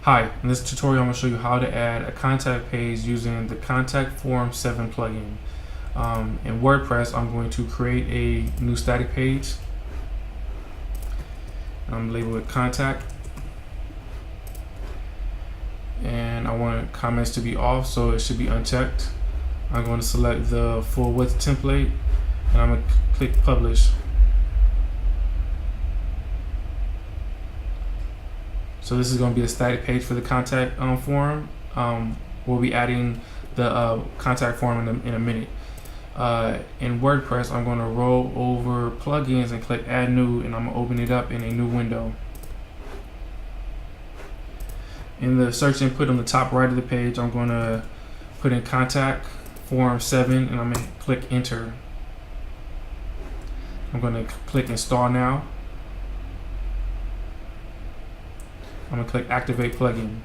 Hi, in this tutorial I'm going to show you how to add a contact page using the Contact Form 7 plugin. In WordPress, I'm going to create a new static page. I'm labeled it contact. And I want comments to be off, so it should be unchecked. I'm going to select the full width template and I'm going to click publish. So this is going to be a static page for the contact form. We'll be adding the contact form in a minute. In WordPress, I'm going to roll over plugins and click add new, and I'm going to open it up in a new window. In the search input on the top right of the page, I'm going to put in contact form 7 and I'm going to click enter. I'm going to click install now. I'm going to click activate plugin.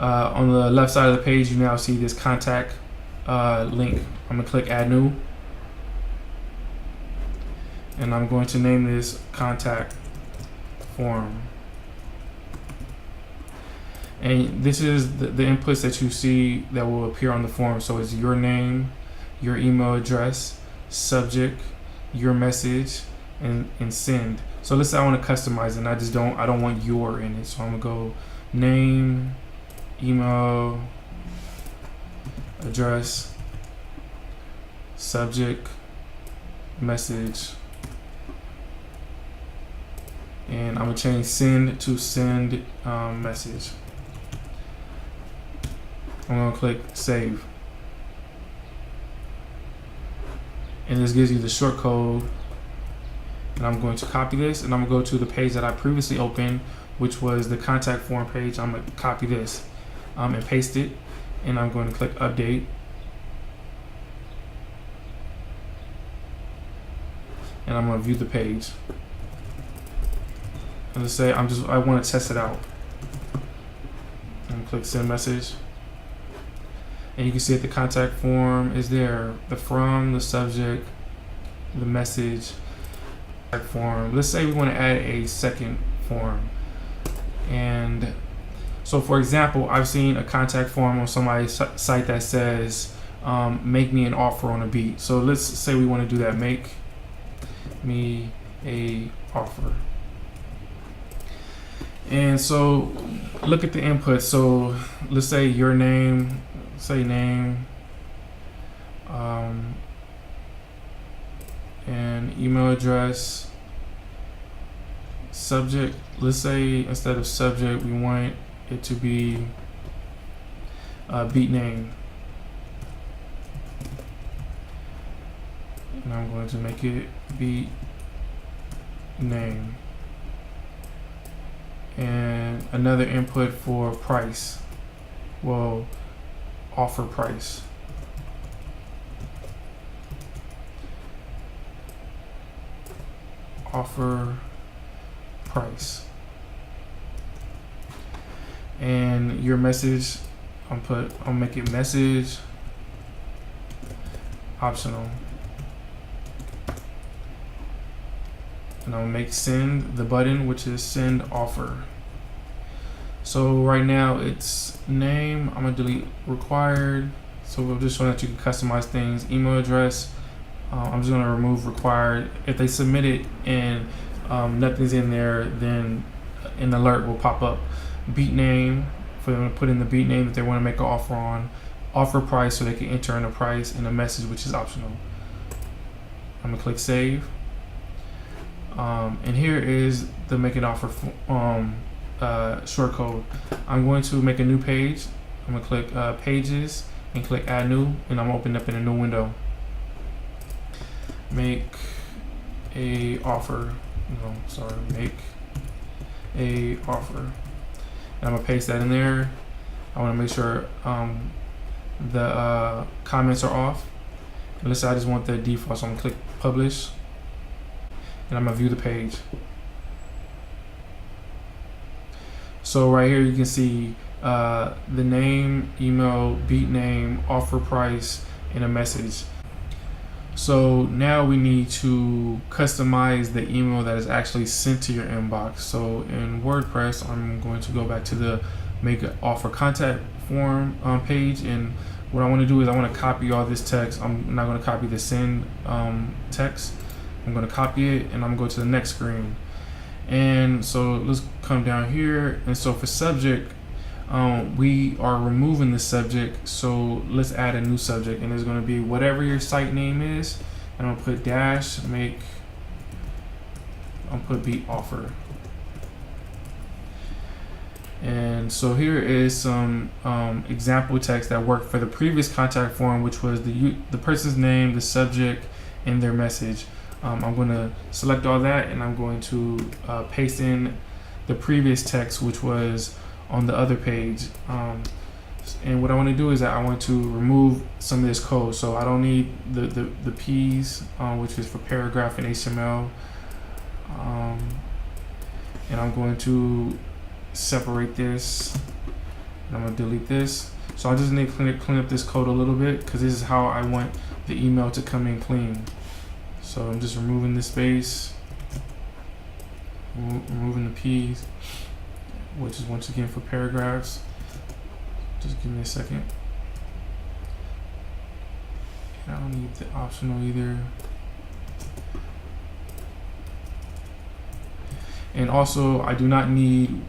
On the left side of the page, you now see this contact link. I'm going to click add new. And I'm going to name this contact form. And this is the inputs that you see that will appear on the form. So it's your name, your email address, subject, your message, and send. So let's say I want to customize it, and I don't want your in it. So I'm gonna go name, email, address, subject, message, and I'm gonna change send to send message. I'm gonna click save, and this gives you the short code. And I'm going to copy this, and I'm going to go to the page that I previously opened, which was the contact form page. I'm going to copy this and paste it, and I'm going to click update. And I'm going to view the page. And let's say I want to test it out. I'm going to click send message. And you can see that the contact form is there. The from, the subject, the message, form. Let's say we want to add a second form, and so for example, I've seen a contact form on somebody's site that says make me an offer on a beat. So let's say we want to do that. Make me a offer. And so look at the input. So let's say your name, say name, and email address, subject. Let's say instead of subject, we want it to be beat name, and I'm going to make it beat name. And another input for price, well, offer price. Offer price. And your message, I'll make it message optional. And I'll make send the button, which is send offer. So right now it's name. I'm gonna delete required. So we'll just show that you can customize things. Email address, I'm just going to remove required. If they submit it and nothing's in there, then an alert will pop up. Beat name, for them to put in the beat name that they want to make an offer on. Offer price, so they can enter in a price, and a message, which is optional. I'm going to click save. And here is the make an offer short code. I'm going to make a new page. I'm going to click pages and click add new, and I'm opening up in a new window. Make a offer. Make a offer. And I'm gonna paste that in there. I want to make sure the comments are off. And let's say I just want the default, so I'm gonna click publish, and I'm gonna view the page. So right here you can see the name, email, beat name, offer price, and a message. So now we need to customize the email that is actually sent to your inbox. So in WordPress, I'm going to go back to the make an offer contact form page, and what I want to do is I want to copy all this text. I'm not going to copy the send text. I'm going to copy it, and I'm going to go to the next screen. And so let's come down here, and so for subject, we are removing the subject, so let's add a new subject, and it's going to be whatever your site name is, and I'll put dash I'll put beat offer. And so here is some example text that worked for the previous contact form, which was the person's name, the subject, and their message. I'm going to select all that, and I'm going to paste in the previous text, which was on the other page. And what I want to do is that I want to remove some of this code. So I don't need the P's, which is for paragraph and HTML. And I'm going to separate this, and I'm going to delete this. So I just need to clean up this code a little bit, because this is how I want the email to come in clean. So I'm just removing the space, removing the P's, which is once again for paragraphs. Just give me a second. I don't need the optional either. And also, I do not need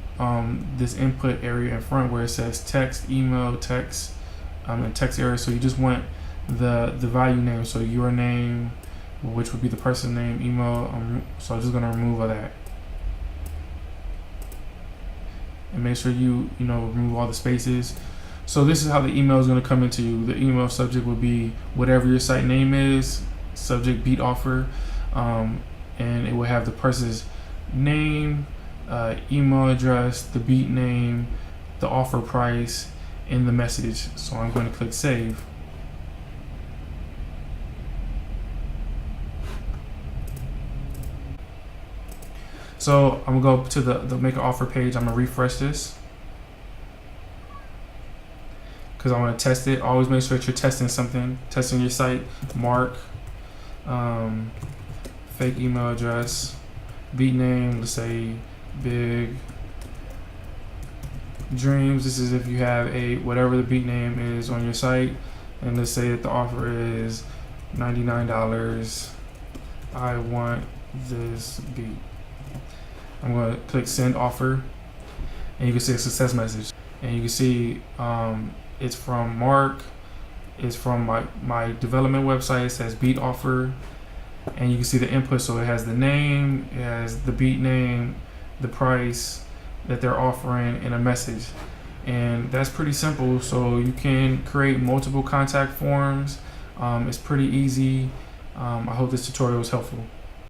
this input area in front where it says text, email, text, and text area. So you just want the value name. So your name, which would be the person name, email. So I'm just gonna remove all that. And make sure you remove all the spaces. So this is how the email is going to come into you. The email subject will be whatever your site name is, subject beat offer, and it will have the person's name, email address, the beat name, the offer price, and the message. So I'm going to click save. So I'm gonna go to the make an offer page. I'm gonna refresh this because I want to test it. Always make sure that you're testing something, testing your site. Mark, fake email address, beat name, let's say Big Dreams. This is if you have whatever the beat name is on your site, and let's say that the offer is $99. I want this beat. I'm going to click send offer, and you can see a success message, and you can see it's from Mark. It's from my development website. It says beat offer, and you can see the input. So it has the name, it has the beat name, the price that they're offering, and a message. And that's pretty simple. So you can create multiple contact forms. It's pretty easy. I hope this tutorial was helpful.